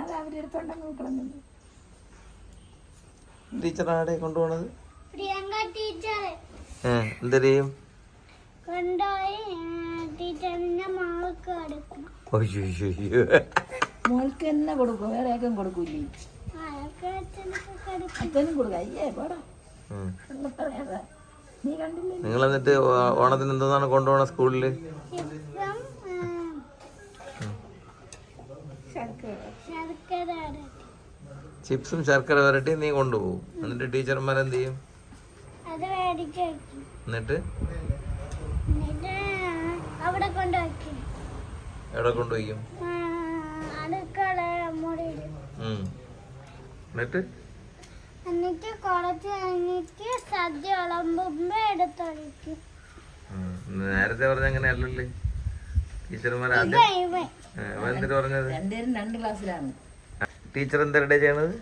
അത് അവരെടുത്തോണ്ടങ്ങ് കളഞ്ഞു. ടീച്ചറാടെ കൊണ്ടുപോണത് പ്രിയങ്ക ടീച്ചർ എന്തരെയും കൊണ്ടുപോയി ടീച്ചറിന്റെ മോൾക്ക് കൊടുക്കും. മോൾക്ക് തന്നെ കൊടുക്കും, വേറെ ആർക്കും കൊടുക്കൂലേ? അച്ഛനും കൊടുക്കാം. അയ്യേ പോടാ, പറയാതെ നീ കണ്ടില്ലേ? നിങ്ങൾ എന്നിട്ട് ഓണത്തിന് എന്താണ് കൊണ്ടുപോകണം സ്കൂളില്? ചിപ്സും ശർക്കര വരട്ടി നീ കൊണ്ടുപോകും. എന്നിട്ട് ടീച്ചർമാർ എന്ത് ചെയ്യും? എന്നിട്ട് അവിടെ കൊണ്ടുവയ്ക്കും. എവിടെ കൊണ്ടുപോയിക്കും? എന്നിട്ട് കുറച്ച് കഴിഞ്ഞിട്ട് സദ്യ വിളമ്പുമ്പോ എടുത്തൊഴിക്കും. നേരത്തെ പറഞ്ഞ അങ്ങനെയല്ലല്ലേ ടീച്ചർമാർ? എന്തിട്ട് പറഞ്ഞത്? രണ്ടുപേരും 2 ക്ലാസ്സിലാണ്. ടീച്ചർ എന്താ ചെയ്യണത്?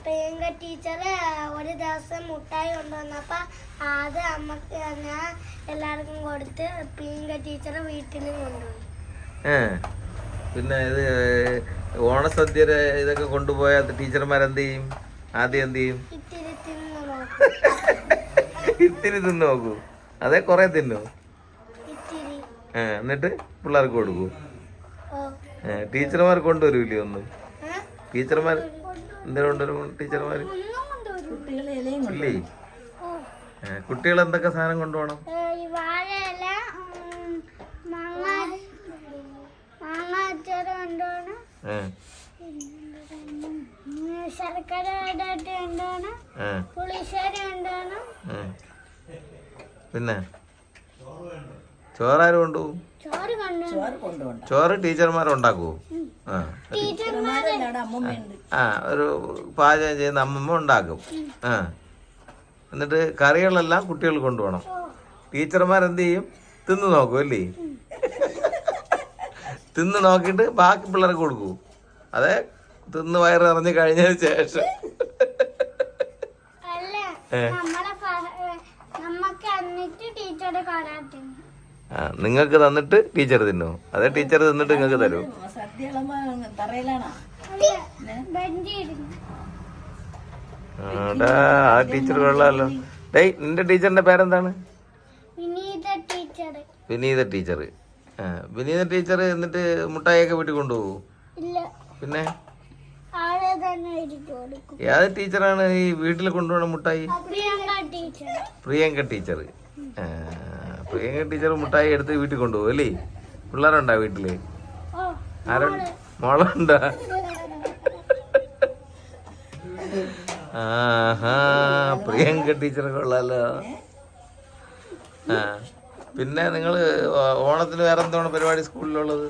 പ്രിയങ്ക ടീച്ചറ് ഒരു ദിവസം മുട്ടായി കൊണ്ടുവന്നപ്പോ അത് അമ്മക്ക് ഞാൻ എല്ലാവർക്കും കൊടുത്ത് പ്രിയങ്ക ടീച്ചറ് വീട്ടിൽ കൊണ്ടുപോയി. പിന്നെ ഇത് ഓണസദ്യ ഇതൊക്കെ കൊണ്ടുപോയാൽ ടീച്ചർമാർ എന്ത് ചെയ്യും? ആദ്യം എന്ത് ചെയ്യും? ഇത്തിരി തിന്നു നോക്കും. ഇത്തിരി തിന്നു നോക്കൂ? അതെ, കൊറേ തിന്നു. ഇത്തിരി. എന്നിട്ട് പിള്ളേർക്ക് കൊടുക്കൂ? ടീച്ചർമാർ കൊണ്ടുവരൂലേ ഒന്നും? ടീച്ചർമാർ എന്തിനാ കൊണ്ടുവരും ടീച്ചർമാർ? ഇല്ലേ? കുട്ടികൾ എന്തൊക്കെ സാധനം കൊണ്ടുപോകണം? വാഴയില, മാങ്ങാച്ചാറ് കൊണ്ടുപോകണം, ശർക്കര കൊണ്ടുപോകണം, പുളിശ്ശേരി കൊണ്ടുപോകണം. പിന്നെ ചോറാരും കൊണ്ടുപോകും? ചോറ് ടീച്ചർമാർ ഉണ്ടാക്കുവോ? ഒരു പാചകം ചെയ്യുന്ന അമ്മമ്മ ഉണ്ടാക്കും. എന്നിട്ട് കറികളെല്ലാം കുട്ടികൾ കൊണ്ടുപോകണം. ടീച്ചർമാർ എന്ത് ചെയ്യും? തിന്നു നോക്കും അല്ലേ? തിന്ന് നോക്കിയിട്ട് ബാക്കി പിള്ളേർക്ക് കൊടുക്കൂ? അതെ, തിന്ന് വയറ് നിറഞ്ഞു കഴിഞ്ഞതിന് ശേഷം നിങ്ങൾക്ക് തന്നിട്ട് ടീച്ചർ തിന്നോ? അതെ, ടീച്ചർ തിന്നിട്ട് നിങ്ങൾക്ക് തരൂ? ആ ടീച്ചർ കൊള്ളാമല്ലോ. ഡേയ്, നിന്റെ ടീച്ചറിന്റെ പേരെന്താണ്? വിനീത ടീച്ചർ. വിനീത ടീച്ചർ എന്നിട്ട് മുട്ടായിയൊക്കെ വീട്ടിൽ കൊണ്ടുപോകൂ? പിന്നെ ഏത് ടീച്ചറാണ് ഈ വീട്ടിൽ കൊണ്ടുപോകണ മുട്ടായി? പ്രിയങ്ക ടീച്ചർ. പ്രിയങ്ക ടീച്ചർ മുട്ടായി എടുത്ത് വീട്ടിൽ കൊണ്ടുപോകും അല്ലേ? പിള്ളേരുണ്ടോ വീട്ടില്? ആരുണ്ട്? മോളുണ്ടോ? പ്രിയങ്ക ടീച്ചർ കൊള്ളാലോ. പിന്നെ നിങ്ങള് ഓണത്തിന് വേറെ എന്താണ് പരിപാടി സ്കൂളിലുള്ളത്?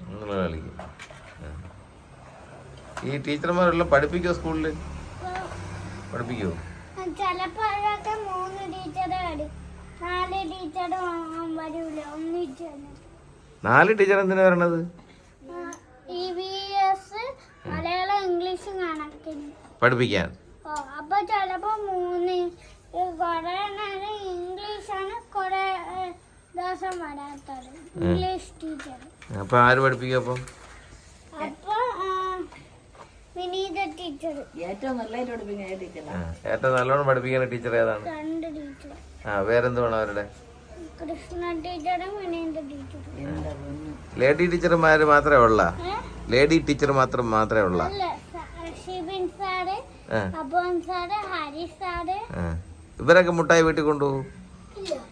നിങ്ങൾ കളിക്കും. ഈ ടീച്ചർമാരെല്ലാം പഠിപ്പിക്കോ സ്കൂളില്? പഠിപ്പിക്കോ? ചിലപ്പോ 3 ടീച്ചറെ 4 ടീച്ചറും വരൂല, ഒന്നിച്ച്. 4 ടീച്ചർ എന്തിനാ വരണത്? EVS, മലയാളം, ഇംഗ്ലീഷും കണക്കിന് പഠിപ്പിക്കാൻ. അപ്പൊ ചിലപ്പോ 3 കൊറേ നേരം ഇംഗ്ലീഷാണ്, കൊറേ ദിവസം വരാത്തത് ഇംഗ്ലീഷ് ടീച്ചർ. അപ്പൊ ആര് പഠിപ്പിക്കും? അപ്പൊ വിനീത ടീച്ചർ. ഏറ്റവും നല്ലോണം പഠിപ്പിക്കുന്ന ടീച്ചർ ഏതാണ്? 2 ടീച്ചർ. വേറെന്ത് വേണം അവരുടെ? കൃഷ്ണ ടീച്ചറും വിനീത ടീച്ചറും. ലേഡി ടീച്ചർമാര് മാത്രമേ ഉള്ള? ലേഡി ടീച്ചർ മാത്രമേ ഉള്ള? ഷിബിൻ സാറ്, അബോൻ സാറ്, ഹരി സാറ്. ഇവരൊക്കെ മുട്ടായി വീട്ടിൽ കൊണ്ടുപോകും?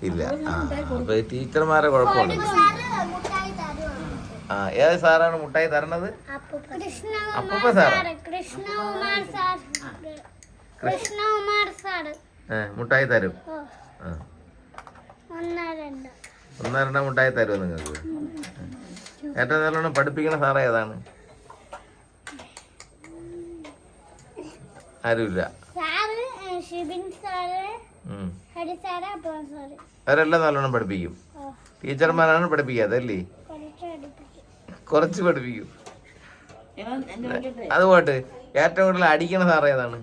ഇല്ല. അപ്പൊ ടീച്ചർമാരെ കുഴപ്പമാണ്. ഏത് സാറാണ് മുട്ടായി തരണത്? അപ്പൂപ്പ സാറ്. മുട്ടായി തരും? 1-2 മുട്ടായി തരുമോ നിങ്ങൾക്ക്? ഏറ്റവും നല്ലോണം പഠിപ്പിക്കുന്ന സാറേ ഏതാണ്? ആരുമില്ല. അവരെല്ലാം നല്ലോണം പഠിപ്പിക്കും. ടീച്ചർമാരാണ് പഠിപ്പിക്കാതെ? കുറച്ച് പഠിപ്പിക്കും. അത് പോട്ടെ, ഏറ്റവും കൂടുതൽ അടിക്കണ സാറേ ഏതാണ്?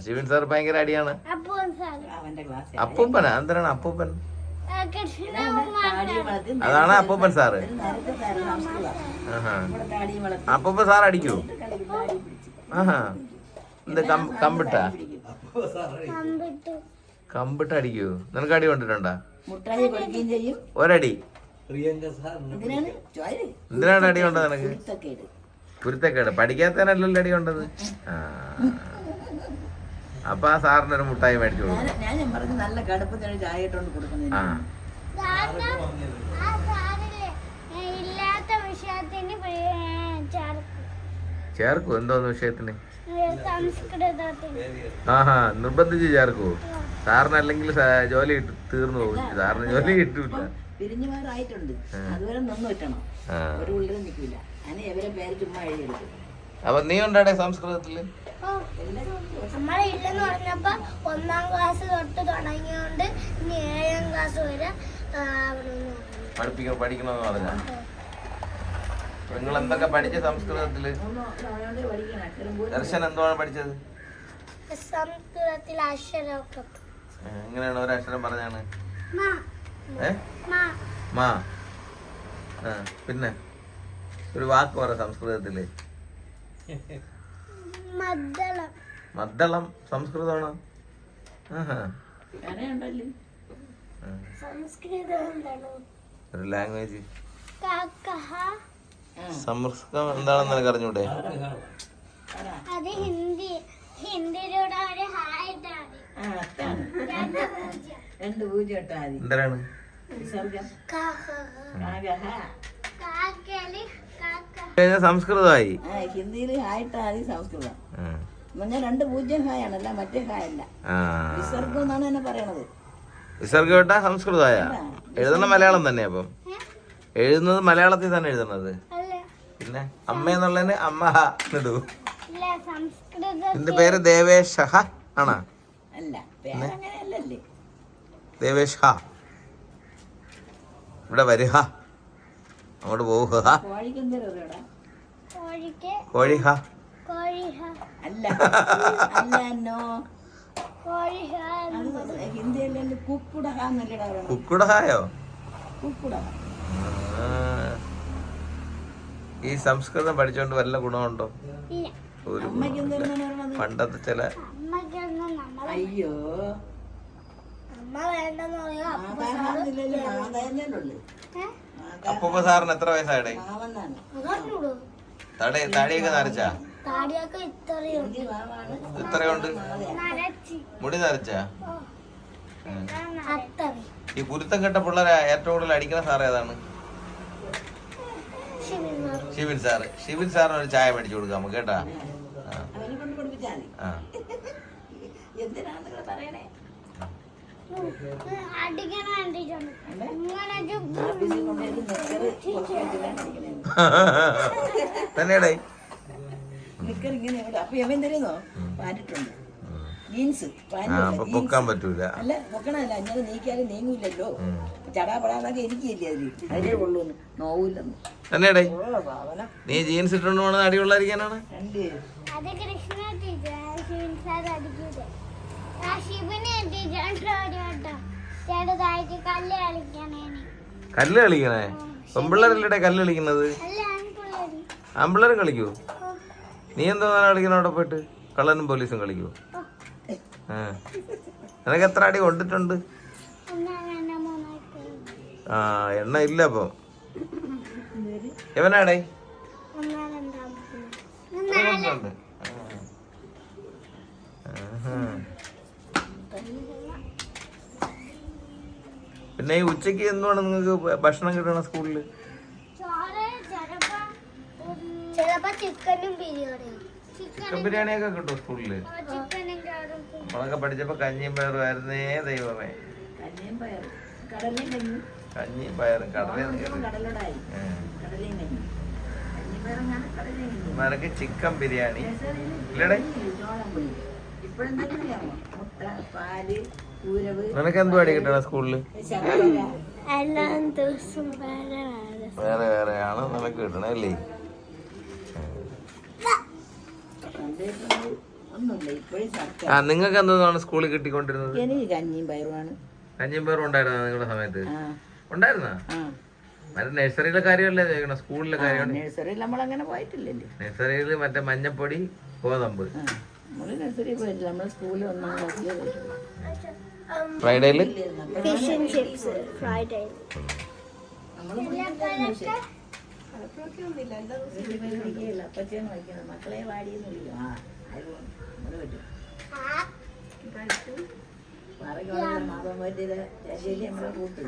ശിവൻ സാർ ഭയങ്കര അടിയാണ്. അപ്പോൾ സാർ അവന്റെ ക്ലാസ് അപ്പൂപ്പനാ? എന്തിനാണ് അപ്പൂപ്പൻ? കൃഷ്ണ അതാണ് അപ്പൂപ്പൻ സാറ്. താടിയും വളർത്തി അപ്പൂപ്പൻ സാർ അടിക്കൂ? ആഹാ. എന്ത് കമ്പിട്ടാ? കമ്പിട്ട് കമ്പിട്ട് അടിക്കൂ? നിനക്ക് അടി കൊണ്ടിട്ടുണ്ടാ? മുട്ടായി കൊടുക്കുകയും ചെയ്യും. ഒരടി? എന്തിനാണ് ചോര് എന്തിനാണ് അടി കൊണ്ടത് നിനക്ക്? കുരുത്തക്കേട്. കുരുത്തക്കേട്. പഠിക്കാത്തതിനല്ലല്ലോ അടി കൊണ്ടത്. ആ. അപ്പൊ ആ സാറിനൊരു മുട്ടായി മേടിച്ചു കൊടുക്കും. ഞാൻ പറഞ്ഞു നല്ല കടുപ്പത്തിന് ചായ ഇട്ടോണ്ട് കൊടുക്കുന്നത്. ആ. കാരണം ആ സാറില്ലേ ഇല്ലാത്ത വിഷയത്തിന് ചേർക്കൂ? എന്തോന്ന് വിഷയത്തിന്? സംസ്കൃതത്തിന്. ആഹാ. നിർബന്ധിച്ച് ചേർക്കൂ? സാറിനല്ലെങ്കിൽ ജോലി തീർന്നു പോകും. സാറിന് ജോലി കിട്ടൂല. പിരിഞ്ഞുമാറായിട്ടുണ്ട്. അതുവരെ നിന്ന് വെട്ടണം. ഒരു ഉള്ളിലും നിൽക്കില്ല. അങ്ങനെ ഇവരെ പേര് ചുമ്മാ എഴുതിയെടുക്കും. അപ്പൊ നീ ഉണ്ടാടെ സംസ്കൃതത്തില്? നമ്മളെ ഇല്ലെന്ന് പറഞ്ഞപ്പോ 1ാം ക്ലാസ് തൊട്ട് തുടങ്ങിയോണ്ട് ഇനി 7ാം ക്ലാസ് വരെ പഠിക്കണമെന്ന് പറഞ്ഞ നിങ്ങൾ എന്തൊക്കെ പഠിച്ച സംസ്കൃതത്തില്? ദർശൻ എന്താണ് പഠിച്ചത്? സംസ്കൃതത്തിൽ അക്ഷരമൊക്കെ. എങ്ങനെയാണ് ഒരക്ഷരം പറഞ്ഞാണ്? മാ മാ മാ. പിന്നെ ഒരു വാക്ക് പറ സംസ്കൃതത്തില്. മദ്ദളം. മദ്ദളം സംസ്കൃതമാണോ? ആഹാ. സംസ്കൃതം എന്താണ്? ഒരു ലാംഗ്വേജ്. കാക്കഹ. സംസ്കൃതം എന്താണെന്ന് നിനക്ക് അറിഞ്ഞൂടെ? അത് ഹിന്ദി. ഹിന്ദിയിലൂടെ ഒരു ഹായിട്ടാണ്. 2 പൂജ്യം ഇട്ടാ മതി. എന്തിനാണ്? വിസർഗം. സംസ്കൃതമായി. ഹിന്ദിയിൽ ഹായിട്ടാ മതി സംസ്കൃതം. ഞാൻ 2 പൂജ്യം ഹായാണല്ല, മറ്റേ ഹായല്ല. വിസർഗം എന്നാണ് എന്നെ പറയണത്. വിസർഗം ഇട്ടാ സംസ്കൃതമായ? എഴുതുന്ന മലയാളം തന്നെ? അപ്പം എഴുതുന്നത് മലയാളത്തിൽ തന്നെ എഴുതുന്നത്? പിന്നെ അമ്മ എന്നുള്ളതിന് അമ്മ ഇടൂ. എന്റെ പേര് ദേവേശ ആണോ? അല്ല, പേരങ്ങനെയല്ലേ. ദേവേശ. ഇവിടെ വരിക, അങ്ങോട്ട് പോവുക. കോഴിക്ക് എന്തേലും കോഴി ഹ. അല്ല അല്ലോ, ഹിന്ദിയല്ലേ കുക്കുടഹ എന്നല്ലടാ പറയണത്. കുക്കുടഹായോ? കുക്കുടഹ. ഈ സംസ്കൃതം പഠിച്ചോണ്ട് വല്ല ഗുണമുണ്ടോ? ഒരു അമ്മയ്ക്ക് എന്തേലും പറയണത്? പണ്ടത്തെ ചില അയ്യോ അപ്പൂപ്പ സാറിന് എത്ര വയസ്സായിടേ? താടിയൊക്കെ നരച്ചാ? ഇത്രയുണ്ട് മുടി നരച്ചാ? ഈ കുരുത്തം കെട്ട പിള്ളേരെ ഏറ്റവും കൂടുതൽ അടിക്കുന്ന സാർ ഏതാണ്? ഷിബിൻ സാറ്. ഷിബിൻ സാറിന് ഒരു ചായ മേടിച്ചു കൊടുക്കാം നമുക്ക് കേട്ടാ. ആ. തന്നെയാടേ. അപ്പൊ എവൻ തരുന്നോ പാറ്റിട്ടുണ്ട് ജീൻസ് പൊക്കാൻ പറ്റൂല. അല്ല പൊക്കണല്ല, അങ്ങനെ നീക്കിയാലും നീങ്ങൂല്ലല്ലോ. ചടാപടാന്നൊക്കെ എനിക്കില്ലേ അതില്, അതിലേ കൊള്ളൂന്ന് നോവൂല്ലെന്ന്. തന്നെയാടേ. നീ ജീൻസ് ഇട്ടുകൊണ്ട് പോണത് അടികൊള്ളാതിരിക്കാനാണ്? കല്ല് കളിക്കണേ? പെമ്പിള്ളേരല്ലേ കല്ല് കളിക്കുന്നത്? ആമ്പിള്ളേർ കളിക്കൂ? നീ എന്തോ കളിക്കണ അവിടെ പോയിട്ട്? കള്ളനും പോലീസും കളിക്കൂ? നിനക്ക് എത്ര അടി കൊണ്ടിട്ടുണ്ട്? ആ, എണ്ണ ഇല്ല അപ്പൊ. എവനാടേ? പിന്നെ ഈ ഉച്ചക്ക് എന്തുവാണ് നിങ്ങൾക്ക് ഭക്ഷണം കിട്ടണ സ്കൂളില്? ചിക്കൻ ബിരിയാണിയൊക്കെ കിട്ടും സ്കൂളില്? നമ്മളൊക്കെ പഠിച്ചപ്പോ കഞ്ഞിയും പയറും ആയിരുന്നേ ദൈവമേ. കഞ്ഞിയും പയറും നിനക്ക് ചിക്കൻ ബിരിയാണി ഇല്ലടേ? നിനക്ക് എന്തുവാ കിട്ടണ സ്കൂളില്? വേറെ വേറെയാണ് നിനക്ക് കിട്ടണേ അല്ലേ? ഒന്നുമില്ല ഇപ്പോഴും സർക്കാർ. ആ നിങ്ങൾക്ക് എന്താണ് സ്കൂളിൽ കിട്ടിക്കൊണ്ടിരുന്നത്? എനിക്ക് കഞ്ഞിയും പയറുമാണ്. കഞ്ഞിയും പേരും ഉണ്ടായിരുന്ന നിങ്ങളുടെ സമയത്ത്? ആ ഉണ്ടായിരുന്ന ആ മറ്റേ നഴ്സറിയിലെ കാര്യമല്ലേ ചോദിക്കണം, സ്കൂളിലെ കാര്യമാണ്. നഴ്സറിയിൽ നമ്മളങ്ങനെ പോയിട്ടില്ലല്ലോ. നഴ്സറിയിൽ മറ്റേ മഞ്ഞപ്പൊടി ഗോതമ്പ്. ആ നമ്മൾ നഴ്സറിയിൽ പോയിട്ടില്ല. നമ്മൾ സ്കൂളിൽ 1ാം ക്ലാസ്സിലേ പോയിട്ടുള്ളൂ. ഫ്രൈഡേയില് ഫിഷ് ആൻഡ് ചിപ്സ് ഫ്രൈഡേ. അപ്പച്ചേന്ന് വയ്ക്കുന്നത് മക്കളെ വാടിയെന്ന് വിളിക്കും. ആ അത് നമ്മള് പറ്റും പറഞ്ഞ മാതം പറ്റിയത് ശരി നമ്മളെ കൂട്ടും.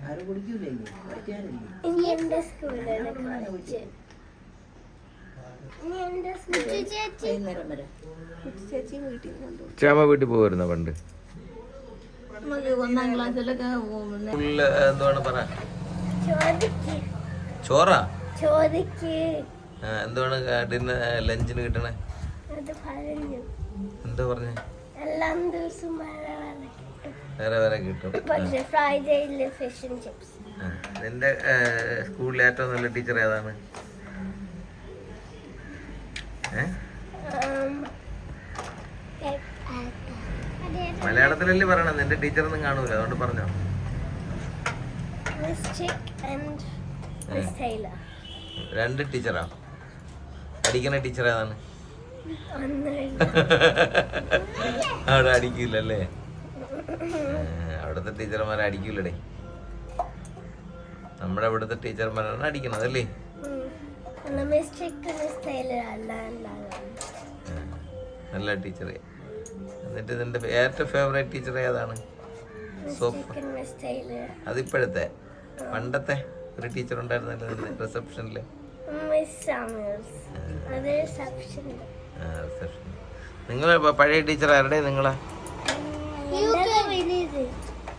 ആരും കുടിക്കൂലേ പറ്റാറില്ലേ. വൈകുന്നേരം വരെ ചേച്ചി വീട്ടിൽ കൊണ്ടുപോകും. ശ്യാമ വീട്ടിൽ പോയിരുന്ന പണ്ട്? നമുക്ക് 1ാം ക്ലാസ്സിലൊക്കെ സ്കൂളില് എന്താണ് പറ? ചോറാ? എന്താണ് ഡിന്നർ ലഞ്ചിന് കിട്ടണേ? എന്താ പറഞ്ഞേ? എല്ലാം ദിവസവും വേറെ വേറെ കിട്ടും. പക്ഷേ ഫ്രൈഡേയില് ഫിഷ് ആൻഡ് ചിപ്സ്. നിന്റെ സ്കൂളിലെ ഏറ്റവും നല്ല ടീച്ചർ ഏതാണ്? മലയാളത്തിലല്ലേ പറയണം, നിന്റെ ടീച്ചറൊന്നും കാണൂല, അതുകൊണ്ട് പറഞ്ഞോ. രണ്ട് ടീച്ചറാ? അടിക്കണ ടീച്ചർ ഏതാണ്? അവിടെ അടിക്കൂലല്ലേ? അവിടുത്തെ ടീച്ചർമാരെ അടിക്കൂലടേ. നമ്മുടെ ഇവിടുത്തെ ടീച്ചർമാരാണ് അടിക്കണത് അല്ലേ? നല്ല ടീച്ചർ. എന്നിട്ട് നിന്റെ ഏറ്റവും ഫേവറേറ്റ് ടീച്ചർ ഏതാണ്? അതിപ്പോഴത്തെ? പണ്ടത്തെ ഒരു ടീച്ചർ ഉണ്ടായിരുന്നല്ലോ നിന്റെ റിസപ്ഷനില്? നിങ്ങളെ പഴയ ടീച്ചർ ആരുടെ? നിങ്ങളെ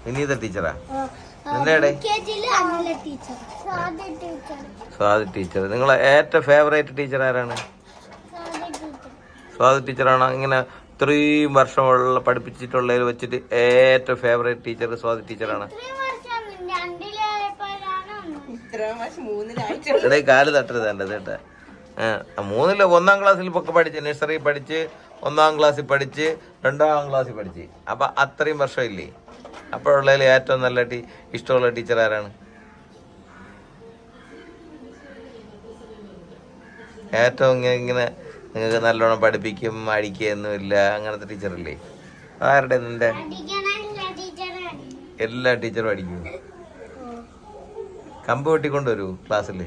വിനീത ടീച്ചറാ? നിന്റെ സ്വാതി ടീച്ചർ. നിങ്ങളെ ഏറ്റവും ഫേവറേറ്റ് ടീച്ചർ ആരാണ്? സ്വാതി ടീച്ചറാണോ? ഇങ്ങനെ ഇത്രയും വർഷമുള്ള പഠിപ്പിച്ചിട്ടുള്ളതിൽ വെച്ചിട്ട് ഏറ്റവും ഫേവറേറ്റ് ടീച്ചർ സ്വാതി ടീച്ചറാണ്? ഇവിടെ കാല് തട്ടരുത് എൻ്റെ ചേട്ടാ. 1ാം ക്ലാസ്സിൽ ഒക്കെ പഠിച്ച്, നഴ്സറി പഠിച്ച്, 1ാം ക്ലാസ്സിൽ പഠിച്ച്, 2ാം ക്ലാസ്സിൽ പഠിച്ച്, അപ്പൊ അത്രയും വർഷം ഇല്ലേ? അപ്പോഴുള്ളതിൽ ഏറ്റവും നല്ല ഇഷ്ടമുള്ള ടീച്ചർ ആരാണ്? ഏറ്റവും ഇങ്ങനെ നിങ്ങൾക്ക് നല്ലോണം പഠിപ്പിക്കും, അടിക്കുകയൊന്നുമില്ല, അങ്ങനത്തെ ടീച്ചറല്ലേ? ആരുടെ? നിന്റെ എല്ലാ ടീച്ചറും അടിക്കും. കമ്പ് വെട്ടിക്കൊണ്ടുവരൂ ക്ലാസ്സിൽ?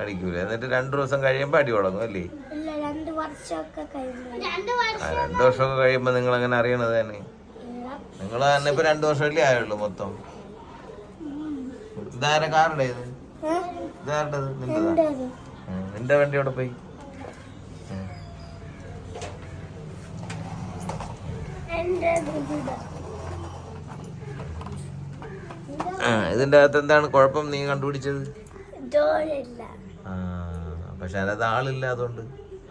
അടിക്കൂല. എന്നിട്ട് 2 ദിവസം കഴിയുമ്പോ അടി തുടങ്ങും അല്ലേ? 2 വർഷമൊക്കെ 2 വർഷമൊക്കെ കഴിയുമ്പോ നിങ്ങൾ അങ്ങനെ അറിയണത് തന്നെ? നിങ്ങൾ തന്നെ ഇപ്പൊ 2 വർഷമല്ലേ ആയുള്ളൂ മൊത്തം. ഇതാരെ കാറുടെ? ഇത് ഇതാരുടേത്? നിന്റെതാ? നിന്റെ വണ്ടി അവിടെ പോയി? ഇതിന്റെ അകത്ത് എന്താണ് കുഴപ്പം നീ കണ്ടുപിടിച്ചത്? പക്ഷെ അതിനകത്ത് ആളില്ലാത്തതുകൊണ്ട്,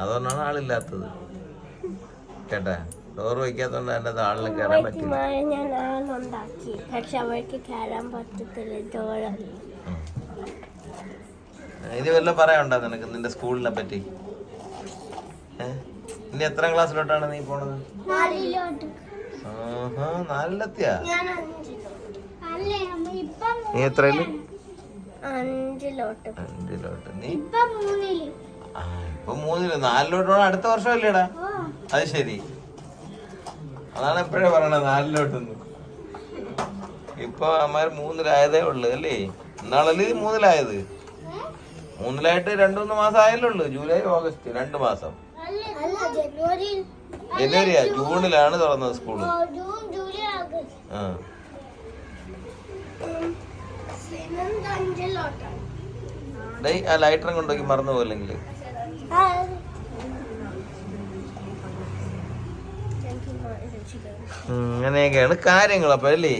അതുകൊണ്ടാണ് ആളില്ലാത്തത് കേട്ടാ. ഡോറ് വയ്ക്കാത്തോണ്ട് അതിനകത്ത് ആളിന് കയറാൻ പറ്റില്ല. ഇനി വല്ലതും പറയാനുണ്ടോ നിനക്ക് നിന്റെ സ്കൂളിനെ പറ്റി? ഇനി എത്രാം ക്ലാസ്സിലോട്ടാണ് നീ പോണത്? 4-ലെത്തിയാ? നീ എത്രയില്? 5-ലോട്ട്. നീ ഇപ്പൊ 3-ല്. 4-ലോട്ട് പോണ അടുത്ത വർഷമല്ലേടാ? അത് ശരി. അതാണ് എപ്പോഴേ പറയണത് 4-ലോട്ടെന്ന്. ഇപ്പൊ അമ്മമാർ 3-ലായതേ ഉള്ളു അല്ലേ? ഇന്നാളല്ലേ 3-ലായത്? 3-ലായിട്ട് 2-3 മാസം ആയല്ലേ ഉള്ളു. ജൂലൈ ഓഗസ്റ്റ് 2 മാസം. ജനുവരിയാ? ജൂണിലാണ് തുറന്നത് സ്കൂള്. ആ ആ ലൈറ്ററും കൊണ്ടുപോയി മറന്നു പോയില്ലെങ്കിൽ. അങ്ങനെയൊക്കെയാണ് കാര്യങ്ങൾ. അപ്പൊ അല്ലേ